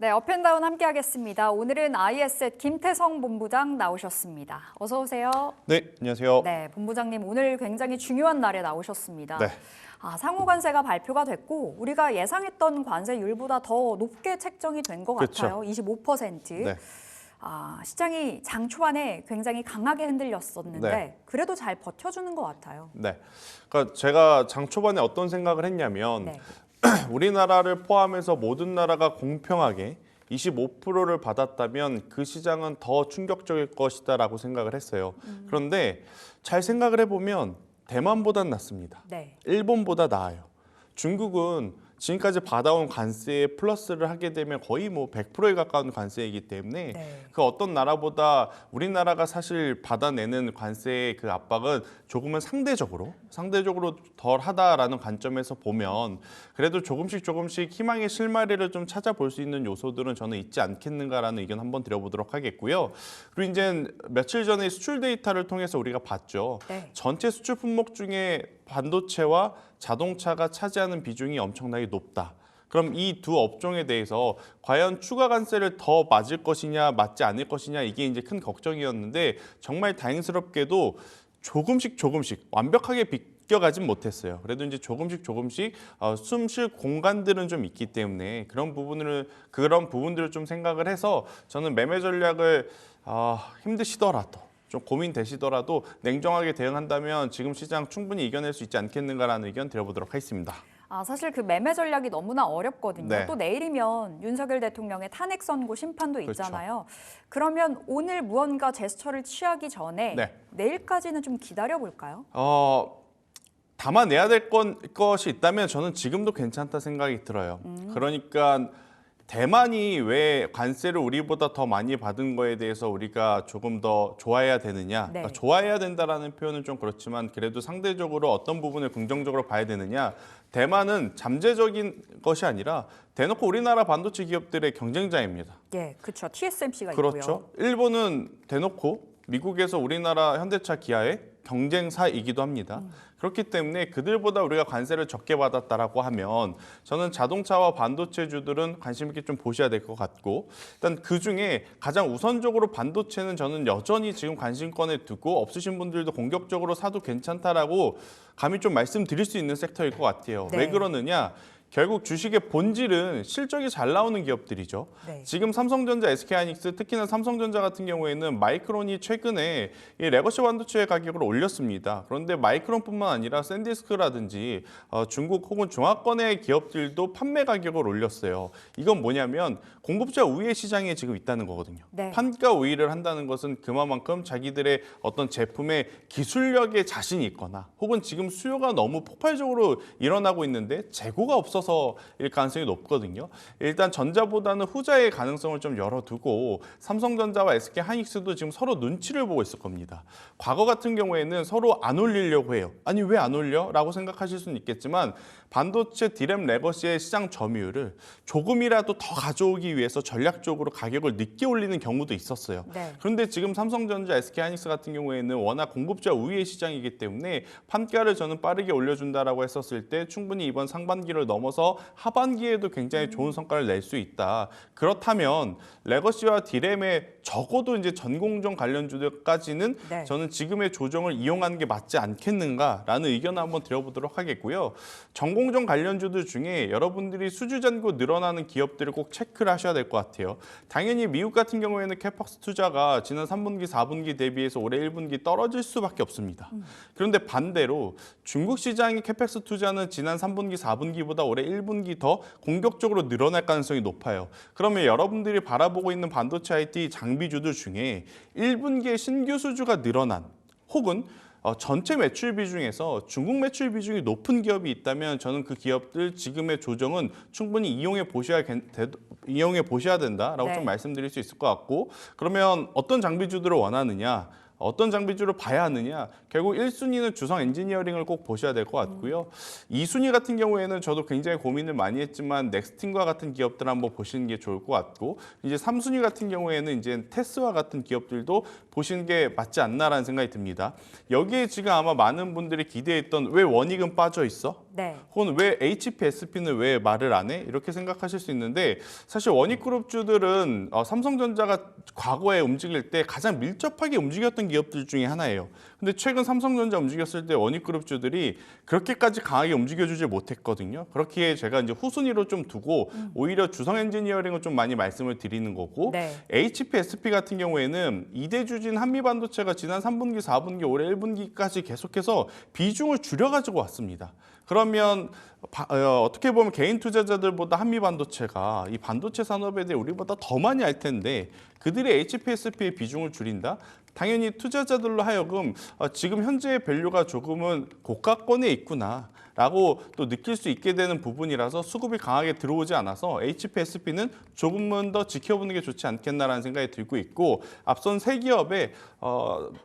네, 업앤다운 함께 하겠습니다. 오늘은 IS의 김태성 본부장 나오셨습니다. 어서 오세요. 네, 안녕하세요. 네, 본부장님 오늘 굉장히 중요한 날에 나오셨습니다. 네. 상호 관세가 발표가 됐고 우리가 예상했던 관세율보다 더 높게 책정이 된 것 그렇죠. 같아요. 25%. 네. 시장이 장 초반에 굉장히 강하게 흔들렸었는데 네. 그래도 잘 버텨주는 것 같아요. 네. 그러니까 제가 장 초반에 어떤 생각을 했냐면 네. 우리나라를 포함해서 모든 나라가 공평하게 25%를 받았다면 그 시장은 더 충격적일 것이다라고 생각을 했어요. 그런데 잘 생각을 해보면 대만보단 낫습니다. 네. 일본보다 나아요. 중국은 지금까지 받아온 관세에 플러스를 하게 되면 거의 뭐 100%에 가까운 관세이기 때문에 네. 그 어떤 나라보다 우리나라가 사실 받아내는 관세의 그 압박은 조금은 상대적으로 덜 하다라는 관점에서 보면 그래도 조금씩 희망의 실마리를 좀 찾아볼 수 있는 요소들은 저는 있지 않겠는가라는 의견 한번 드려보도록 하겠고요. 그리고 이제 며칠 전에 수출 데이터를 통해서 우리가 봤죠. 네. 전체 수출 품목 중에 반도체와 자동차가 차지하는 비중이 엄청나게 높다. 그럼 이 두 업종에 대해서 과연 추가 관세를 더 맞을 것이냐 맞지 않을 것이냐 이게 이제 큰 걱정이었는데 정말 다행스럽게도 조금씩 완벽하게 비껴가진 못했어요. 그래도 이제 조금씩 숨 쉴 공간들은 좀 있기 때문에 그런 부분들을 좀 생각을 해서 저는 매매 전략을 힘드시더라도 좀 고민되시더라도 냉정하게 대응한다면 지금 시장 충분히 이겨낼 수 있지 않겠는가라는 의견 드려보도록 하겠습니다. 사실 그 매매 전략이 너무나 어렵거든요. 네. 또 내일이면 윤석열 대통령의 탄핵 선고 심판도 그렇죠. 있잖아요. 그러면 오늘 무언가 제스처를 취하기 전에 네. 내일까지는 좀 기다려볼까요? 담아내야 될 것이 있다면 저는 지금도 괜찮다 생각이 들어요. 그러니까 대만이 왜 관세를 우리보다 더 많이 받은 거에 대해서 우리가 조금 더 좋아해야 되느냐. 네. 그러니까 좋아해야 된다라는 표현은 좀 그렇지만 그래도 상대적으로 어떤 부분을 긍정적으로 봐야 되느냐. 대만은 잠재적인 것이 아니라 대놓고 우리나라 반도체 기업들의 경쟁자입니다. 예, 그렇죠. TSMC가 그렇죠. 있고요. 일본은 대놓고 미국에서 우리나라 현대차 기아의 경쟁사이기도 합니다. 그렇기 때문에 그들보다 우리가 관세를 적게 받았다라고 하면 저는 자동차와 반도체주들은 관심 있게 좀 보셔야 될 것 같고 일단 그중에 가장 우선적으로 반도체는 저는 여전히 지금 관심권에 두고 없으신 분들도 공격적으로 사도 괜찮다라고 감히 좀 말씀드릴 수 있는 섹터일 것 같아요. 네. 왜 그러느냐? 결국 주식의 본질은 실적이 잘 나오는 기업들이죠. 네. 지금 삼성전자, SK하이닉스, 특히나 삼성전자 같은 경우에는 마이크론이 최근에 이 레거시 반도체 가격을 올렸습니다. 그런데 마이크론뿐만 아니라 샌디스크라든지 중국 혹은 중화권의 기업들도 판매 가격을 올렸어요. 이건 뭐냐면 공급자 우위의 시장에 지금 있다는 거거든요. 네. 판가 우위를 한다는 것은 그만큼 자기들의 어떤 제품의 기술력에 자신이 있거나 혹은 지금 수요가 너무 폭발적으로 일어나고 있는데 재고가 없어서일 가능성이 높거든요. 일단 전자보다는 후자의 가능성을 좀 열어두고 삼성전자와 SK하이닉스도 지금 서로 눈치를 보고 있을 겁니다. 과거 같은 경우에는 서로 안 올리려고 해요. 아니 왜 안 올려? 라고 생각하실 수는 있겠지만 반도체 디램 레거시의 시장 점유율을 조금이라도 더 가져오기 위해서 전략적으로 가격을 늦게 올리는 경우도 있었어요. 네. 그런데 지금 삼성전자, SK하이닉스 같은 경우에는 워낙 공급자 우위의 시장이기 때문에 판가를 저는 빠르게 올려준다라고 했었을 때 충분히 이번 상반기를 넘어서 하반기에도 굉장히 좋은 성과를 낼 수 있다. 그렇다면 레거시와 디램의 적어도 이제 전공정 관련주들까지는 네. 저는 지금의 조정을 이용하는 게 맞지 않겠는가라는 의견을 한번 드려보도록 하겠고요. 전공정 관련주들 중에 여러분들이 수주 잔고 늘어나는 기업들을 꼭 체크를 하셔야 될 것 같아요. 당연히 미국 같은 경우에는 캐팍스 투자가 지난 3분기, 4분기 대비해서 올해 1분기 떨어질 수밖에 없습니다. 그런데 반대로 중국 시장의 캐펙스 투자는 지난 3분기, 4분기보다 올해 1분기 더 공격적으로 늘어날 가능성이 높아요. 그러면 여러분들이 바라보고 있는 반도체 IT 장비주들 중에 1분기에 신규 수주가 늘어난 혹은 전체 매출 비중에서 중국 매출 비중이 높은 기업이 있다면 저는 그 기업들 지금의 조정은 충분히 이용해 보셔야 된다라고 네. 좀 말씀드릴 수 있을 것 같고 그러면 어떤 장비주들을 원하느냐? 어떤 장비주를 봐야 하느냐? 결국 1순위는 주성 엔지니어링을 꼭 보셔야 될 것 같고요. 2순위 같은 경우에는 저도 굉장히 고민을 많이 했지만 넥스틴과 같은 기업들 한번 보시는 게 좋을 것 같고 이제 3순위 같은 경우에는 이제 테스와 같은 기업들도 보시는 게 맞지 않나라는 생각이 듭니다. 여기에 지금 아마 많은 분들이 기대했던 왜 원익은 빠져 있어? 네. 혹은 왜 HPSP는 왜 말을 안 해? 이렇게 생각하실 수 있는데 사실 원익그룹주들은 삼성전자가 과거에 움직일 때 가장 밀접하게 움직였던 기업들 중에 하나예요. 근데 최근 삼성전자 움직였을 때 원익그룹주들이 그렇게까지 강하게 움직여주지 못했거든요. 그렇기에 제가 이제 후순위로 좀 두고 오히려 주성엔지니어링을 좀 많이 말씀을 드리는 거고 네. HPSP 같은 경우에는 이대주진 한미반도체가 지난 3분기, 4분기, 올해 1분기까지 계속해서 비중을 줄여가지고 왔습니다. 그러면 어떻게 보면 개인 투자자들보다 한미반도체가 이 반도체 산업에 대해 우리보다 더 많이 알 텐데 그들이 HPSP의 비중을 줄인다? 당연히 투자자들로 하여금 지금 현재의 밸류가 조금은 고가권에 있구나. 라고 또 느낄 수 있게 되는 부분이라서 수급이 강하게 들어오지 않아서 HPSP는 조금은 더 지켜보는 게 좋지 않겠나라는 생각이 들고 있고 앞선 세 기업에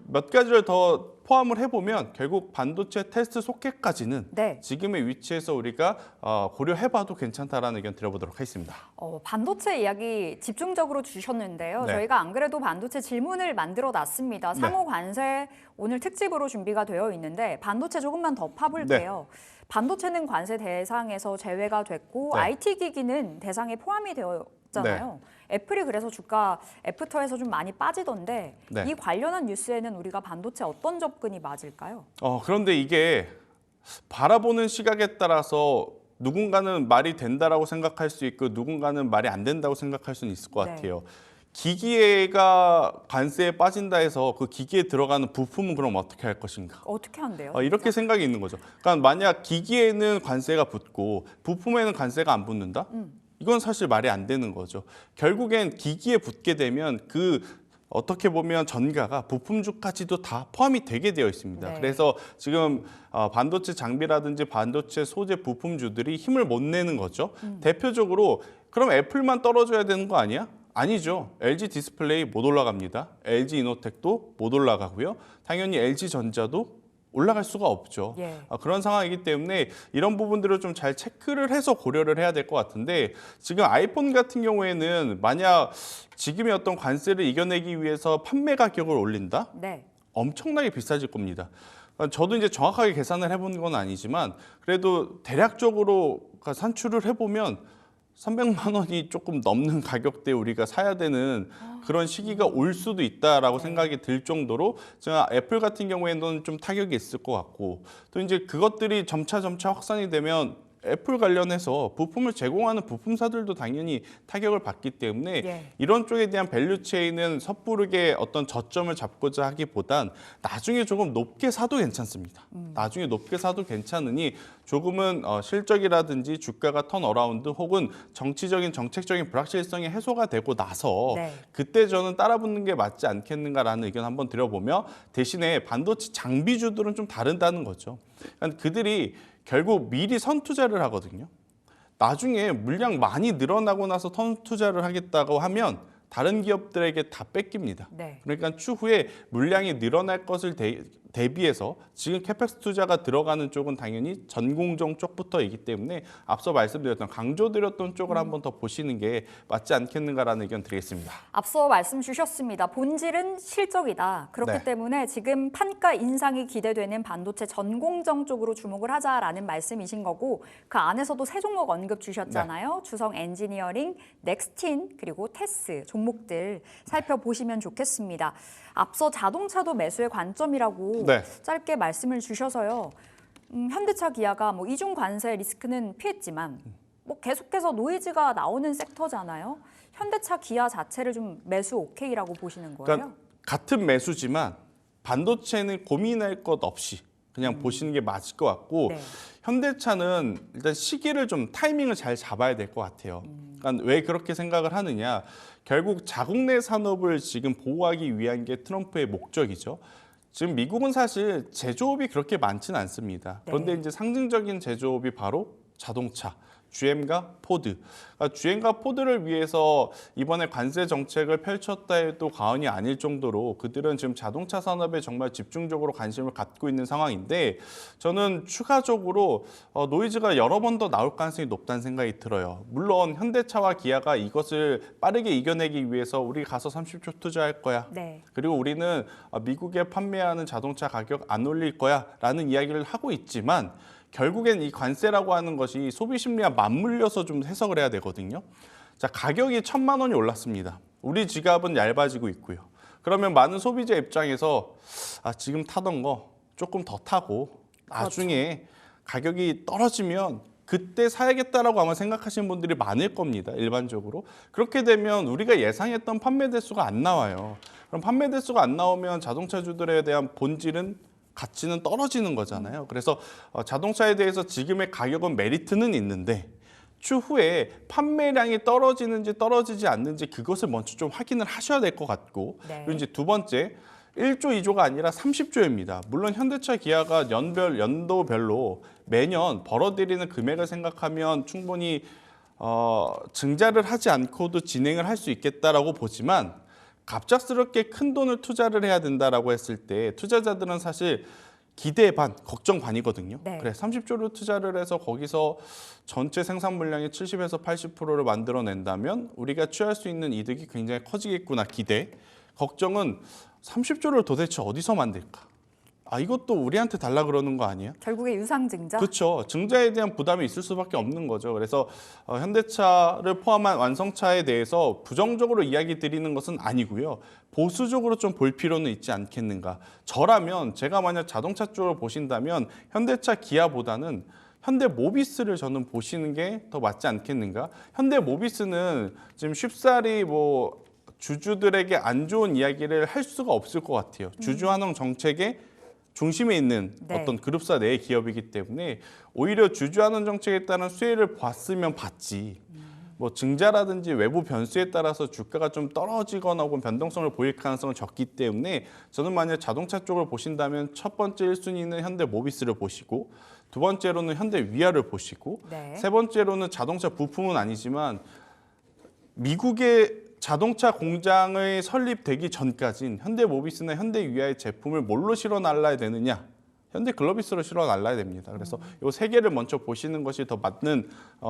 몇 가지를 더 포함을 해보면 결국 반도체 테스트 소켓까지는 네. 지금의 위치에서 우리가 고려해봐도 괜찮다라는 의견 드려보도록 하겠습니다. 반도체 이야기 집중적으로 주셨는데요. 네. 저희가 안 그래도 반도체 질문을 만들어 놨습니다. 상호 관세 오늘 특집으로 준비가 되어 있는데 반도체 조금만 더 파볼게요. 반도체는 관세 대상에서 제외가 됐고 네. IT 기기는 대상에 포함이 되었잖아요. 애플이 그래서 주가 애프터에서 좀 많이 빠지던데 네. 이 관련한 뉴스에는 우리가 반도체 어떤 접근이 맞을까요? 그런데 이게 바라보는 시각에 따라서 누군가는 말이 된다라고 생각할 수 있고 누군가는 말이 안 된다고 생각할 수는 있을 것 네. 같아요. 기기가 관세에 빠진다 해서 그 기기에 들어가는 부품은 그럼 어떻게 할 것인가? 어떻게 한대요? 이렇게 생각이 있는 거죠. 그러니까 만약 기기에는 관세가 붙고 부품에는 관세가 안 붙는다? 이건 사실 말이 안 되는 거죠. 결국엔 기기에 붙게 되면 그 어떻게 보면 전가가 부품주까지도 다 포함이 되게 되어 있습니다. 네. 그래서 지금 반도체 장비라든지 반도체 소재 부품주들이 힘을 못 내는 거죠. 대표적으로 그럼 애플만 떨어져야 되는 거 아니야? 아니죠. LG 디스플레이 못 올라갑니다. LG 이노텍도 못 올라가고요. 당연히 LG 전자도 올라갈 수가 없죠. 예. 그런 상황이기 때문에 이런 부분들을 좀 잘 체크를 해서 고려를 해야 될 것 같은데 지금 아이폰 같은 경우에는 만약 지금의 어떤 관세를 이겨내기 위해서 판매 가격을 올린다? 네. 엄청나게 비싸질 겁니다. 저도 이제 정확하게 계산을 해본 건 아니지만 그래도 대략적으로 산출을 해보면 300만 원이 조금 넘는 가격대에 우리가 사야 되는 그런 시기가 올 수도 있다라고 생각이 들 정도로 제가 애플 같은 경우에는 좀 타격이 있을 것 같고 또 이제 그것들이 점차 확산이 되면 애플 관련해서 부품을 제공하는 부품사들도 당연히 타격을 받기 때문에 예. 이런 쪽에 대한 밸류체인은 섣부르게 어떤 저점을 잡고자 하기보단 나중에 조금 높게 사도 괜찮습니다. 나중에 높게 사도 괜찮으니 조금은 실적이라든지 주가가 턴어라운드 혹은 정책적인 불확실성이 해소가 되고 나서 네. 그때 저는 따라붙는 게 맞지 않겠는가라는 의견 한번 드려보며 대신에 반도체 장비주들은 좀 다르다는 거죠. 그러니까 그들이 결국 미리 선투자를 하거든요. 나중에 물량 많이 늘어나고 나서 선투자를 하겠다고 하면 다른 기업들에게 다 뺏깁니다. 네. 그러니까 추후에 물량이 늘어날 것을 대비해서 지금 캐펙스 투자가 들어가는 쪽은 당연히 전공정 쪽부터이기 때문에 앞서 말씀드렸던 강조드렸던 쪽을 한번 더 보시는 게 맞지 않겠는가라는 의견 드리겠습니다. 앞서 말씀 주셨습니다. 본질은 실적이다. 그렇기 네. 때문에 지금 판가 인상이 기대되는 반도체 전공정 쪽으로 주목을 하자라는 말씀이신 거고 그 안에서도 세 종목 언급 주셨잖아요. 주성 엔지니어링, 넥스틴 그리고 테스 종목들 살펴보시면 좋겠습니다. 앞서 자동차도 매수의 관점이라고 네. 짧게 말씀을 주셔서요. 현대차, 기아가 뭐 이중 관세 리스크는 피했지만 뭐 계속해서 노이즈가 나오는 섹터잖아요. 현대차, 기아 자체를 좀 매수 오케이라고 보시는 거예요? 그러니까 같은 매수지만 반도체는 고민할 것 없이 그냥 보시는 게 맞을 것 같고 네. 현대차는 일단 시기를 좀 타이밍을 잘 잡아야 될 것 같아요. 그러니까 왜 그렇게 생각을 하느냐? 결국 자국 내 산업을 지금 보호하기 위한 게 트럼프의 목적이죠. 지금 미국은 사실 제조업이 그렇게 많지는 않습니다. 그런데 네. 이제 상징적인 제조업이 바로 자동차. GM과 포드. 그러니까 GM과 포드를 위해서 이번에 관세 정책을 펼쳤다 해도 과언이 아닐 정도로 그들은 지금 자동차 산업에 정말 집중적으로 관심을 갖고 있는 상황인데 저는 추가적으로 노이즈가 여러 번 더 나올 가능성이 높다는 생각이 들어요. 물론 현대차와 기아가 이것을 빠르게 이겨내기 위해서 우리 가서 30조 투자할 거야. 네. 그리고 우리는 미국에 판매하는 자동차 가격 안 올릴 거야 라는 이야기를 하고 있지만 결국엔 이 관세라고 하는 것이 소비 심리와 맞물려서 좀 해석을 해야 되거든요. 자, 가격이 1,000만 원이 올랐습니다. 우리 지갑은 얇아지고 있고요. 그러면 많은 소비자 입장에서 지금 타던 거 조금 더 타고 나중에 가격이 떨어지면 그때 사야겠다라고 아마 생각하시는 분들이 많을 겁니다. 일반적으로. 그렇게 되면 우리가 예상했던 판매 대수가 안 나와요. 그럼 판매 대수가 안 나오면 자동차주들에 대한 본질은 가치는 떨어지는 거잖아요. 그래서 자동차에 대해서 지금의 가격은 메리트는 있는데 추후에 판매량이 떨어지는지 떨어지지 않는지 그것을 먼저 좀 확인을 하셔야 될 것 같고 그리고 이제 두 번째 1조, 2조가 아니라 30조입니다. 물론 현대차, 기아가 연도별로 매년 벌어들이는 금액을 생각하면 충분히 증자를 하지 않고도 진행을 할 수 있겠다라고 보지만 갑작스럽게 큰 돈을 투자를 해야 된다라고 했을 때 투자자들은 사실 기대 반, 걱정 반이거든요. 네. 그래 30조를 투자를 해서 거기서 전체 생산 물량의 70에서 80%를 만들어낸다면 우리가 취할 수 있는 이득이 굉장히 커지겠구나 기대. 걱정은 30조를 도대체 어디서 만들까? 이것도 우리한테 달라 그러는 거 아니에요? 결국에 유상증자? 그렇죠. 증자에 대한 부담이 있을 수밖에 없는 거죠. 그래서 현대차를 포함한 완성차에 대해서 부정적으로 이야기 드리는 것은 아니고요. 보수적으로 좀 볼 필요는 있지 않겠는가. 저라면 제가 만약 자동차 쪽을 보신다면 현대차, 기아보다는 현대모비스를 저는 보시는 게 더 맞지 않겠는가. 현대모비스는 지금 쉽사리 주주들에게 안 좋은 이야기를 할 수가 없을 것 같아요. 주주환원 정책의 중심에 있는 어떤 그룹사 내의 기업이기 때문에 오히려 주주환원 정책에 따른 수혜를 봤으면 봤지. 증자라든지 외부 변수에 따라서 주가가 좀 떨어지거나 혹은 변동성을 보일 가능성은 적기 때문에 저는 만약 자동차 쪽을 보신다면 첫 번째 1순위는 현대모비스를 보시고 두 번째로는 현대위아를 보시고 세 번째로는 자동차 부품은 아니지만 미국의 자동차 공장의 설립되기 전까지는 현대모비스나 현대위아의 제품을 뭘로 실어 날라야 되느냐? 현대글로비스로 실어 날라야 됩니다. 그래서 이 세 개를 먼저 보시는 것이 더 맞는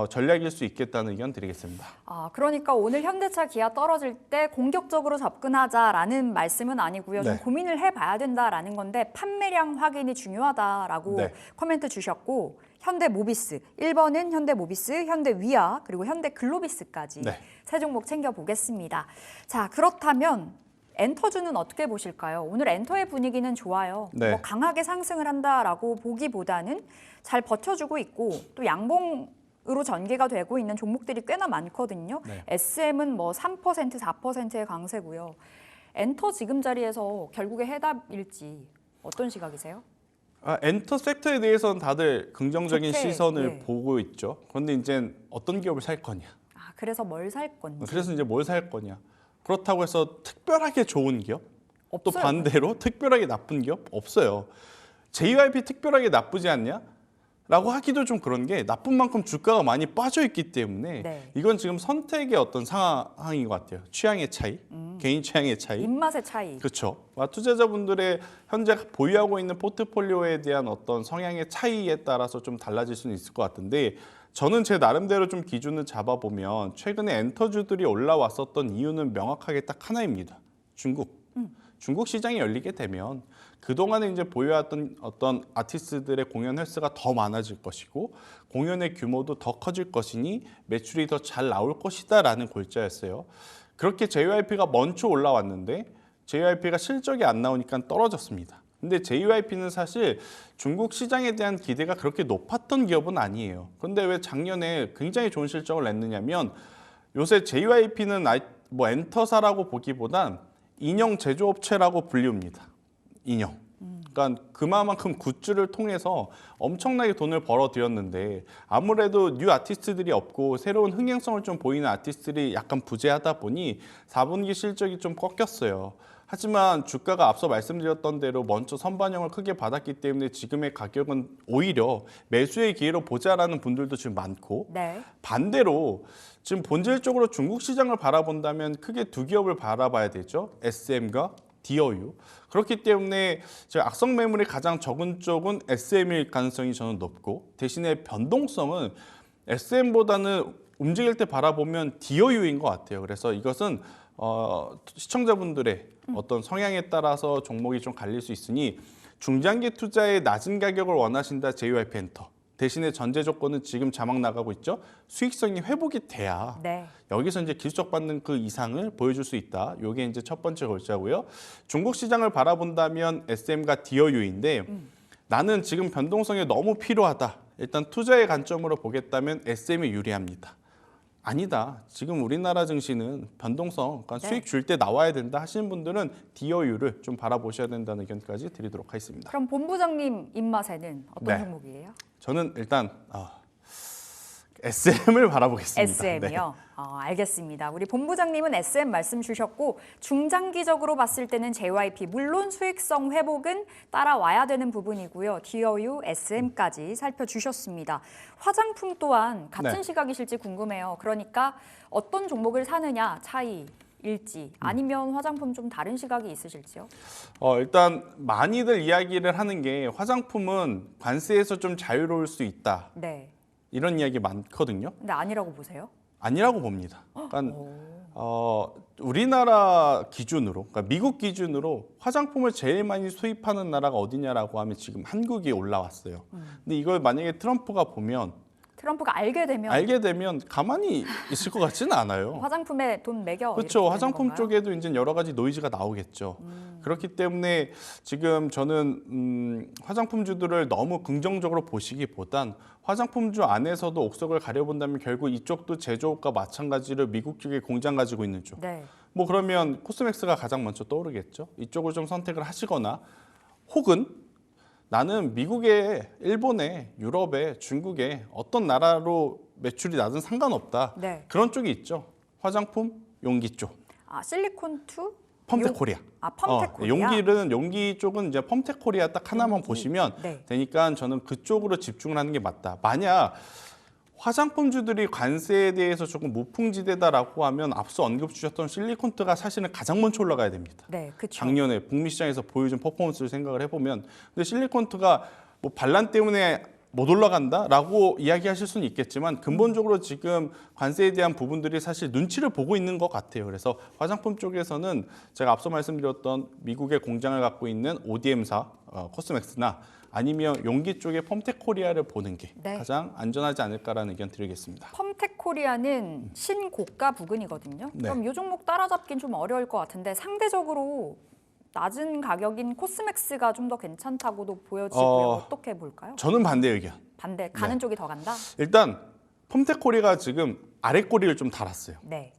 전략일 수 있겠다는 의견 드리겠습니다. 그러니까 오늘 현대차, 기아 떨어질 때 공격적으로 접근하자라는 말씀은 아니고요. 좀 고민을 해봐야 된다라는 건데 판매량 확인이 중요하다라고 코멘트 주셨고 현대모비스, 1번은 현대모비스, 현대위아 그리고 현대글로비스까지 세 종목 챙겨보겠습니다. 자, 그렇다면 엔터주는 어떻게 보실까요? 오늘 엔터의 분위기는 좋아요. 강하게 상승을 한다라고 보기보다는 잘 버텨주고 있고 또 양봉으로 전개가 되고 있는 종목들이 꽤나 많거든요. SM은 3%, 4%의 강세고요. 엔터 지금 자리에서 결국에 해답일지 어떤 시각이세요? 엔터 섹터에 대해서는 다들 긍정적인 시선을 보고 있죠. 그런데 이제 어떤 기업을 살 거냐. 그래서 뭘 살 건지. 그래서 이제 뭘 살 거냐. 그렇다고 해서 특별하게 좋은 기업? 없어요. 또 반대로 특별하게 나쁜 기업? 없어요. JYP 특별하게 나쁘지 않냐? 라고 하기도 좀 그런 게 나쁜 만큼 주가가 많이 빠져 있기 때문에 이건 지금 선택의 어떤 상황인 것 같아요. 취향의 차이, 개인 취향의 차이. 입맛의 차이. 그렇죠. 투자자분들의 현재 보유하고 있는 포트폴리오에 대한 어떤 성향의 차이에 따라서 좀 달라질 수는 있을 것 같은데 저는 제 나름대로 좀 기준을 잡아보면 최근에 엔터주들이 올라왔었던 이유는 명확하게 딱 하나입니다. 중국 시장이 열리게 되면 그동안에 이제 보유했던 어떤 아티스트들의 공연 횟수가 더 많아질 것이고 공연의 규모도 더 커질 것이니 매출이 더 잘 나올 것이다라는 골자였어요. 그렇게 JYP가 먼저 올라왔는데 JYP가 실적이 안 나오니까 떨어졌습니다. 근데 JYP는 사실 중국 시장에 대한 기대가 그렇게 높았던 기업은 아니에요. 그런데 왜 작년에 굉장히 좋은 실적을 냈느냐면 요새 JYP는 엔터사라고 보기보단 인형 제조업체라고 불립니다. 인형. 그러니까 그만큼 굿즈를 통해서 엄청나게 돈을 벌어들였는데 아무래도 뉴 아티스트들이 없고 새로운 흥행성을 좀 보이는 아티스트들이 약간 부재하다 보니 4분기 실적이 좀 꺾였어요. 하지만 주가가 앞서 말씀드렸던 대로 먼저 선반영을 크게 받았기 때문에 지금의 가격은 오히려 매수의 기회로 보자라는 분들도 지금 많고 반대로 지금 본질적으로 중국 시장을 바라본다면 크게 두 기업을 바라봐야 되죠. SM과 디어유. 그렇기 때문에 악성 매물이 가장 적은 쪽은 SM일 가능성이 저는 높고 대신에 변동성은 SM보다는 움직일 때 바라보면 디어유인 것 같아요. 그래서 이것은 시청자분들의 어떤 성향에 따라서 종목이 좀 갈릴 수 있으니 중장기 투자에 낮은 가격을 원하신다 JYP 엔터. 대신에 전제 조건은 지금 자막 나가고 있죠. 수익성이 회복이 돼야 네. 여기서 이제 기술적받는 그 이상을 보여줄 수 있다. 이게 이제 첫 번째 골자고요. 중국 시장을 바라본다면 SM과 DOU인데 나는 지금 변동성이 너무 필요하다. 일단 투자의 관점으로 보겠다면 SM이 유리합니다. 아니다. 지금 우리나라 증시는 변동성, 그러니까 네. 수익 줄 때 나와야 된다 하시는 분들은 DOU를 좀 바라보셔야 된다는 의견까지 드리도록 하겠습니다. 그럼 본부장님 입맛에는 어떤 네. 종목이에요? 저는 일단 SM을 바라보겠습니다. SM이요? 알겠습니다. 우리 본부장님은 SM 말씀 주셨고 중장기적으로 봤을 때는 JYP 물론 수익성 회복은 따라와야 되는 부분이고요. DOU, SM까지 살펴주셨습니다. 화장품 또한 같은 네. 시각이실지 궁금해요. 그러니까 어떤 종목을 사느냐 차이일지 아니면 화장품 좀 다른 시각이 있으실지요? 일단 많이들 이야기를 하는 게 화장품은 관세에서 좀 자유로울 수 있다. 네. 이런 이야기 많거든요. 근데 아니라고 보세요? 아니라고 봅니다. 그러니까 우리나라 기준으로, 그러니까 미국 기준으로 화장품을 제일 많이 수입하는 나라가 어디냐라고 하면 지금 한국이 올라왔어요. 근데 이걸 만약에 트럼프가 보면 트럼프가 알게 되면 가만히 있을 것 같지는 않아요. 화장품에 돈 매겨. 그렇죠. 이렇게 되는 화장품 건가요? 쪽에도 이제 여러 가지 노이즈가 나오겠죠. 그렇기 때문에 지금 저는 화장품주들을 너무 긍정적으로 보시기보단 화장품주 안에서도 옥석을 가려본다면 결국 이쪽도 제조업과 마찬가지로 미국 쪽에 공장 가지고 있는 쪽. 네. 뭐 그러면 코스맥스가 가장 먼저 떠오르겠죠. 이쪽을 좀 선택을 하시거나 혹은 나는 미국에, 일본에, 유럽에, 중국에 어떤 나라로 매출이 나든 상관없다. 네. 그런 쪽이 있죠. 화장품, 용기 쪽. 실리콘2? 펌텍코리아. 펌텍코리아. 용기 쪽은 이제 펌텍코리아 딱 하나만 보시면 네. 되니까 저는 그쪽으로 집중을 하는 게 맞다. 만약 화장품주들이 관세에 대해서 조금 무풍지대다라고 하면 앞서 언급 주셨던 실리콘트가 사실은 가장 먼저 올라가야 됩니다. 네, 그렇죠. 작년에 북미 시장에서 보여준 퍼포먼스를 생각을 해보면 근데 실리콘트가 뭐 반란 때문에 못 올라간다라고 이야기하실 수는 있겠지만 근본적으로 지금 관세에 대한 부분들이 사실 눈치를 보고 있는 것 같아요. 그래서 화장품 쪽에서는 제가 앞서 말씀드렸던 미국의 공장을 갖고 있는 ODM사 코스맥스나 아니면 용기 쪽의 펌텍코리아를 보는 게 네. 가장 안전하지 않을까라는 의견 드리겠습니다. 펌텍코리아는 신고가 부근이거든요. 네. 그럼 이 종목 따라잡긴 좀 어려울 것 같은데 상대적으로 낮은 가격인 코스맥스가 좀 더 괜찮다고도 보여지고요. 어떻게 볼까요? 저는 반대 의견. 반대 가는 네. 쪽이 더 간다? 일단 펌텍코리아가 지금 아래 꼬리를 좀 달았어요. 네.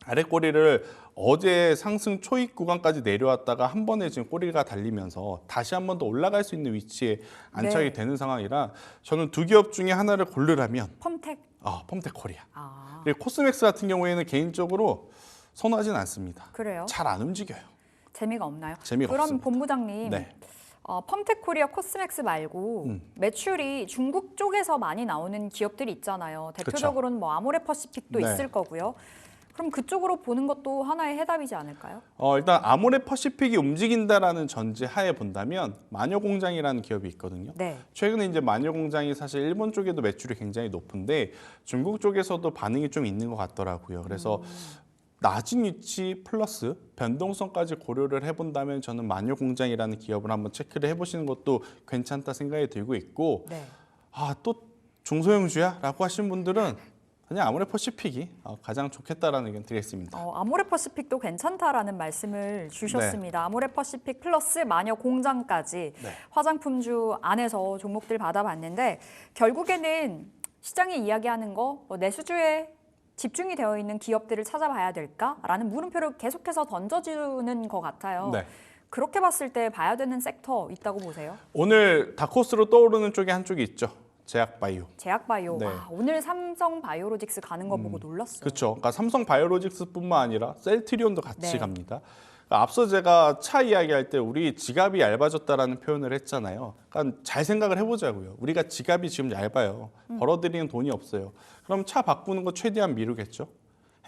아래 꼬리를 어제 상승 초입 구간까지 내려왔다가 한 번에 지금 꼬리가 달리면서 다시 한 번 더 올라갈 수 있는 위치에 안착이 네. 되는 상황이라 저는 두 기업 중에 하나를 고르라면 펌텍. 펌텍코리아. 아, 그리고 코스맥스 같은 경우에는 개인적으로 선호하진 않습니다. 그래요? 잘 안 움직여요. 재미가 없나요? 재미가 그럼 없습니다. 본부장님. 네. 펌텍코리아 코스맥스 말고 매출이 중국 쪽에서 많이 나오는 기업들이 있잖아요. 대표적으로는 뭐 아모레퍼시픽도 네. 있을 거고요. 그럼 그쪽으로 보는 것도 하나의 해답이지 않을까요? 일단 아모레퍼시픽이 움직인다라는 전제 하에 본다면 마녀공장이라는 기업이 있거든요. 네. 최근에 이제 마녀공장이 사실 일본 쪽에도 매출이 굉장히 높은데 중국 쪽에서도 반응이 좀 있는 것 같더라고요. 그래서 낮은 위치 플러스 변동성까지 고려를 해본다면 저는 마녀공장이라는 기업을 한번 체크를 해보시는 것도 괜찮다 생각이 들고 있고 네. 또 중소형주야? 라고 하시는 분들은 그냥 아모레퍼시픽이 가장 좋겠다라는 의견 드리겠습니다. 아모레퍼시픽도 괜찮다라는 말씀을 주셨습니다. 아모레퍼시픽 플러스 마녀공장까지 네. 화장품주 안에서 종목들 받아봤는데 결국에는 시장이 이야기하는 거 내수주에 집중이 되어 있는 기업들을 찾아봐야 될까라는 물음표를 계속해서 던져주는 것 같아요. 네. 그렇게 봤을 때 봐야 되는 섹터 있다고 보세요? 오늘 다코스로 떠오르는 쪽에 한쪽이 있죠. 제약바이오. 제약바이오. 네. 오늘 삼성바이오로직스 가는 거 보고 놀랐어요. 그렇죠. 그러니까 삼성바이오로직스뿐만 아니라 셀트리온도 같이 네. 갑니다. 그러니까 앞서 제가 차 이야기할 때 우리 지갑이 얇아졌다라는 표현을 했잖아요. 그러니까 잘 생각을 해보자고요. 우리가 지갑이 지금 얇아요. 벌어들이는 돈이 없어요. 그럼 차 바꾸는 거 최대한 미루겠죠.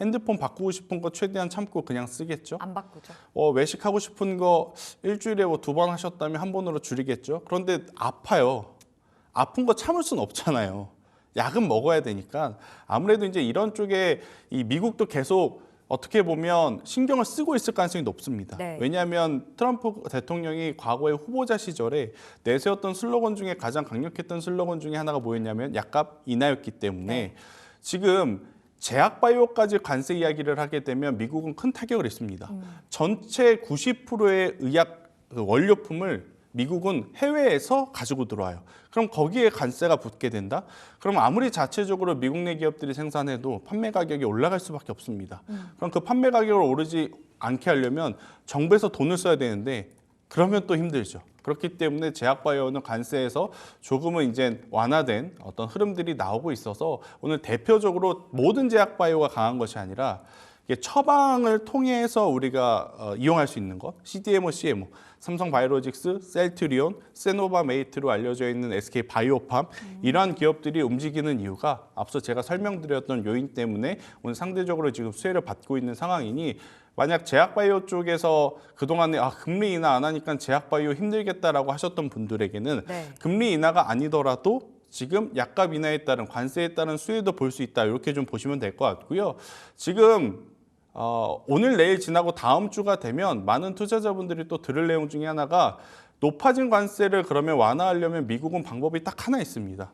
핸드폰 바꾸고 싶은 거 최대한 참고 그냥 쓰겠죠. 안 바꾸죠. 외식하고 싶은 거 일주일에 2번 하셨다면 한 번으로 줄이겠죠. 그런데 아파요. 아픈 거 참을 수는 없잖아요. 약은 먹어야 되니까 아무래도 이제 이런 쪽에 이 미국도 계속 어떻게 보면 신경을 쓰고 있을 가능성이 높습니다. 네. 왜냐하면 트럼프 대통령이 과거의 후보자 시절에 내세웠던 슬로건 중에 가장 강력했던 슬로건 중에 하나가 뭐였냐면 약값 인하였기 때문에 네. 지금 제약바이오까지 관세 이야기를 하게 되면 미국은 큰 타격을 입습니다. 전체 90%의 의약 원료품을 미국은 해외에서 가지고 들어와요. 그럼 거기에 관세가 붙게 된다? 그럼 아무리 자체적으로 미국 내 기업들이 생산해도 판매 가격이 올라갈 수밖에 없습니다. 그럼 그 판매 가격을 오르지 않게 하려면 정부에서 돈을 써야 되는데 그러면 또 힘들죠. 그렇기 때문에 제약바이오는 관세에서 조금은 이제 완화된 어떤 흐름들이 나오고 있어서 오늘 대표적으로 모든 제약바이오가 강한 것이 아니라 이게 처방을 통해서 우리가 이용할 수 있는 것, CDMO, CMO, 삼성바이오로직스, 셀트리온, 세노바메이트로 알려져 있는 SK 바이오팜 이러한 기업들이 움직이는 이유가 앞서 제가 설명드렸던 요인 때문에 오늘 상대적으로 지금 수혜를 받고 있는 상황이니 만약 제약바이오 쪽에서 그동안에 금리 인하 안 하니까 제약바이오 힘들겠다라고 하셨던 분들에게는 네. 금리 인하가 아니더라도 지금 약값 인하에 따른 관세에 따른 수혜도 볼 수 있다. 이렇게 좀 보시면 될 것 같고요. 지금 오늘 내일 지나고 다음 주가 되면 많은 투자자분들이 또 들을 내용 중에 하나가 높아진 관세를 그러면 완화하려면 미국은 방법이 딱 하나 있습니다.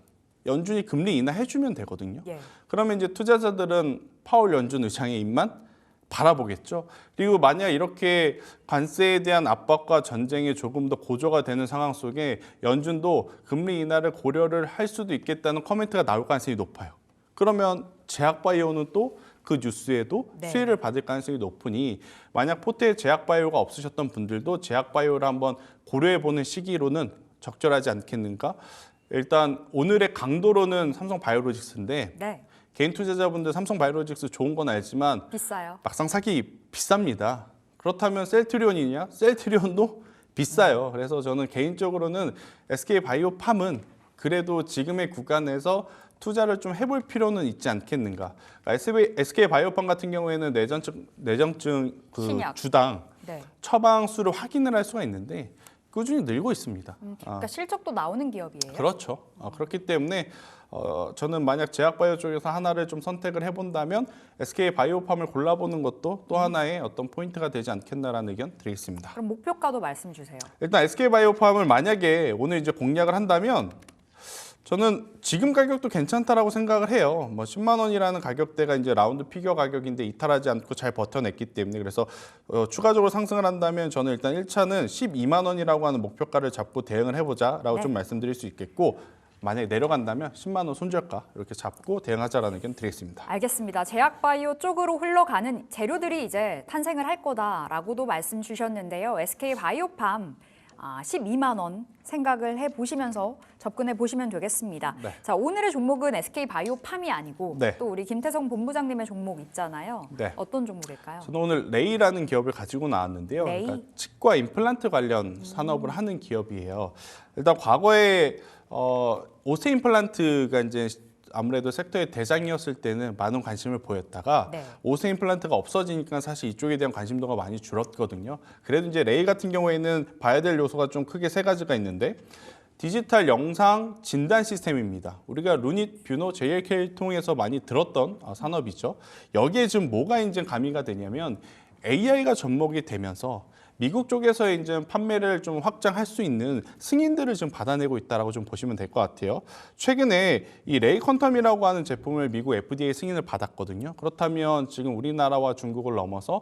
연준이 금리 인하해주면 되거든요. 예. 그러면 이제 투자자들은 파월 연준 의장의 입만 바라보겠죠. 그리고 만약 이렇게 관세에 대한 압박과 전쟁이 조금 더 고조가 되는 상황 속에 연준도 금리 인하를 고려를 할 수도 있겠다는 코멘트가 나올 가능성이 높아요. 그러면 제약바이오는 또 그 뉴스에도 네. 수혜를 받을 가능성이 높으니 만약 포트에 제약바이오가 없으셨던 분들도 제약바이오를 한번 고려해보는 시기로는 적절하지 않겠는가? 일단 오늘의 강도로는 삼성바이오로직스인데 네. 개인 투자자분들 삼성바이오로직스 좋은 건 알지만 비싸요. 막상 사기 비쌉니다. 그렇다면 셀트리온이냐? 셀트리온도 비싸요. 그래서 저는 개인적으로는 SK바이오팜은 그래도 지금의 구간에서 투자를 좀 해볼 필요는 있지 않겠는가. SK바이오팜 같은 경우에는 내정증 신약. 주당 네. 처방 수를 확인을 할 수가 있는데 꾸준히 늘고 있습니다. 그러니까 실적도 나오는 기업이에요. 그렇죠. 그렇기 때문에 저는 만약 제약바이오 쪽에서 하나를 좀 선택을 해본다면 SK바이오팜을 골라보는 것도 또 하나의 어떤 포인트가 되지 않겠나라는 의견 드리겠습니다. 그럼 목표가도 말씀 주세요. 일단 SK바이오팜을 만약에 오늘 이제 공략을 한다면 저는 지금 가격도 괜찮다라고 생각을 해요. 뭐 10만 원이라는 가격대가 이제 라운드 피겨 가격인데 이탈하지 않고 잘 버텨냈기 때문에 그래서 추가적으로 상승을 한다면 저는 일단 1차는 12만 원이라고 하는 목표가를 잡고 대응을 해보자라고 네. 좀 말씀드릴 수 있겠고 만약에 내려간다면 10만 원 손절가 이렇게 잡고 대응하자라는 의견 드리겠습니다. 알겠습니다. 제약바이오 쪽으로 흘러가는 재료들이 이제 탄생을 할 거다라고도 말씀 주셨는데요. SK바이오팜 12만 원 생각을 해보시면서 접근해 보시면 되겠습니다. 네. 자, 오늘의 종목은 SK바이오팜이 아니고 네. 또 우리 김태성 본부장님의 종목 있잖아요. 네. 어떤 종목일까요? 저는 오늘 레이라는 기업을 가지고 나왔는데요. 레이? 그러니까 치과 임플란트 관련 산업을 하는 기업이에요. 일단 과거에 오세 임플란트가 이제 아무래도 섹터의 대장이었을 때는 많은 관심을 보였다가 네. 오세 임플란트가 없어지니까 사실 이쪽에 대한 관심도가 많이 줄었거든요. 그래도 이제 레이 같은 경우에는 봐야 될 요소가 좀 크게 세 가지가 있는데 디지털 영상 진단 시스템입니다. 우리가 루닛, 뷰노, JLK를 통해서 많이 들었던 산업이죠. 여기에 지금 뭐가 이제 가미가 되냐면 AI가 접목이 되면서 미국 쪽에서 이제 판매를 좀 확장할 수 있는 승인들을 지금 받아내고 있다라고 좀 보시면 될 것 같아요. 최근에 이 레이 퀀텀이라고 하는 제품을 미국 FDA 승인을 받았거든요. 그렇다면 지금 우리나라와 중국을 넘어서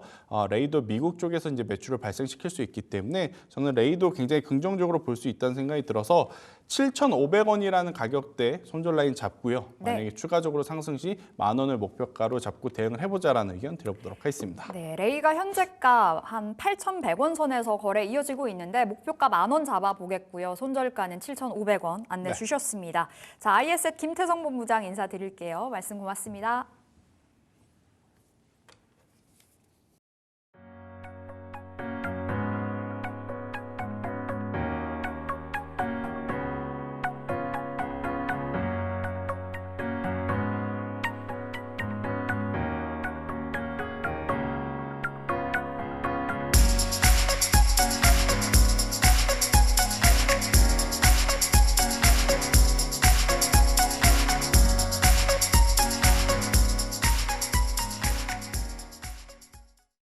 레이도 미국 쪽에서 이제 매출을 발생시킬 수 있기 때문에 저는 레이도 굉장히 긍정적으로 볼 수 있다는 생각이 들어서 7,500원이라는 가격대 손절 라인 잡고요. 네. 만약에 추가적으로 상승 시 10,000원을 목표가로 잡고 대응을 해보자라는 의견 드려보도록 하겠습니다. 네, 레이가 현재가 한 8,100원 선에서 거래 이어지고 있는데 목표가 10,000원 잡아보겠고요. 손절가는 7,500원 안내 네. 주셨습니다. 자, IS의 김태성 본부장 인사드릴게요. 말씀 고맙습니다.